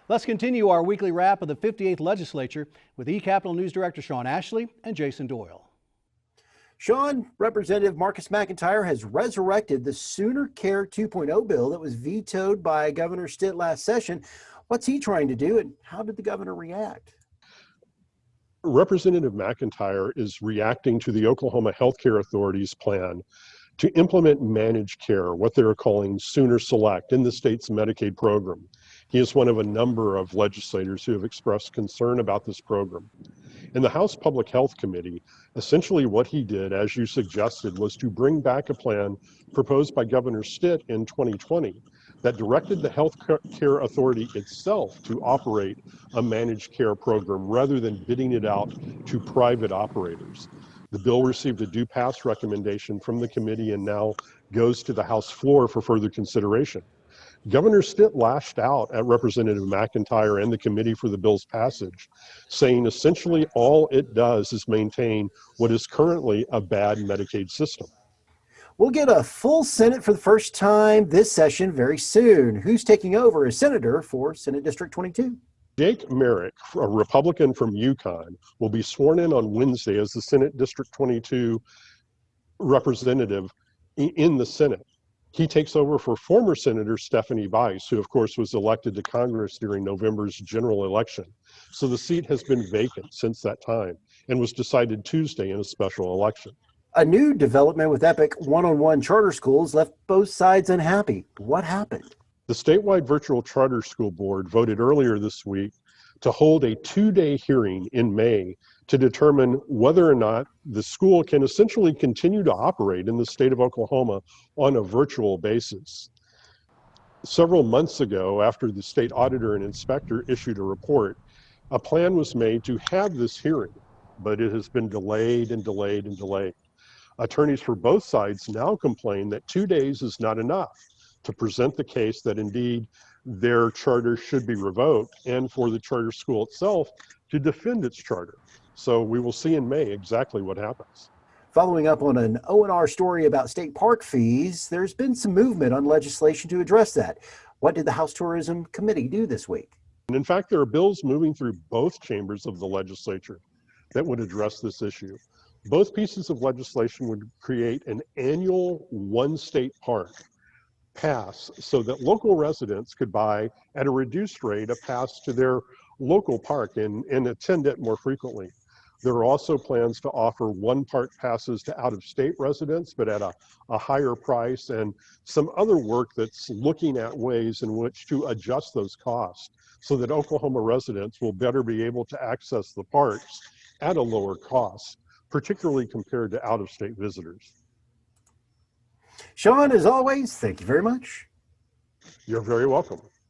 Let's continue our weekly wrap of the 58th legislature with eCapitol News Director Shawn and Jason Doyle. Shawn, Representative Marcus McIntyre has resurrected the Sooner Care 2.0 bill that was vetoed by Governor Stitt last session. What's he trying to do, and how did the governor react? Representative McIntyre is reacting to the Oklahoma Healthcare Authority's plan to implement managed care, what they're calling Sooner Select, in the state's Medicaid program. He is one of a number of legislators who have expressed concern about this program. In the House Public Health Committee, essentially what he did, as you suggested, was to bring back a plan proposed by Governor Stitt in 2020 that directed the Health Care Authority itself to operate a managed care program rather than bidding it out to private operators. The bill received a due pass recommendation from the committee and now goes to the House floor for further consideration. Governor Stitt lashed out at Representative McIntyre and the committee for the bill's passage, saying essentially all it does is maintain what is currently a bad Medicaid system. We'll get a full Senate for the first time this session very soon. Who's taking over as senator for Senate District 22? Jake Merrick, a Republican from Yukon, will be sworn in on Wednesday as the Senate District 22 representative in the Senate. He takes over for former Senator Stephanie Bice, who of course was elected to Congress during November's general election. So the seat has been vacant since that time and was decided Tuesday in a special election. A new development with Epic one-on-one charter schools left both sides unhappy. What happened? The statewide virtual charter school board voted earlier this week to hold a 2-day hearing in May to determine whether or not the school can essentially continue to operate in the state of Oklahoma on a virtual basis. Several months ago, after the state auditor and inspector issued a report, a plan was made to have this hearing, but it has been delayed and delayed and delayed. Attorneys for both sides now complain that 2 days is not enough to present the case that indeed their charter should be revoked and for the charter school itself to defend its charter. So we will see in May exactly what happens. Following up on an O&R story about state park fees, there's been some movement on legislation to address that. What did the House Tourism Committee do this week? And in fact, there are bills moving through both chambers of the legislature that would address this issue. Both pieces of legislation would create an annual one-state park pass so that local residents could buy at a reduced rate a pass to their local park and attend it more frequently. There are also plans to offer one-park passes to out-of-state residents, but at a higher price, and some other work that's looking at ways in which to adjust those costs so that Oklahoma residents will better be able to access the parks at a lower cost, particularly compared to out-of-state visitors. Shawn, as always, thank you very much. You're very welcome.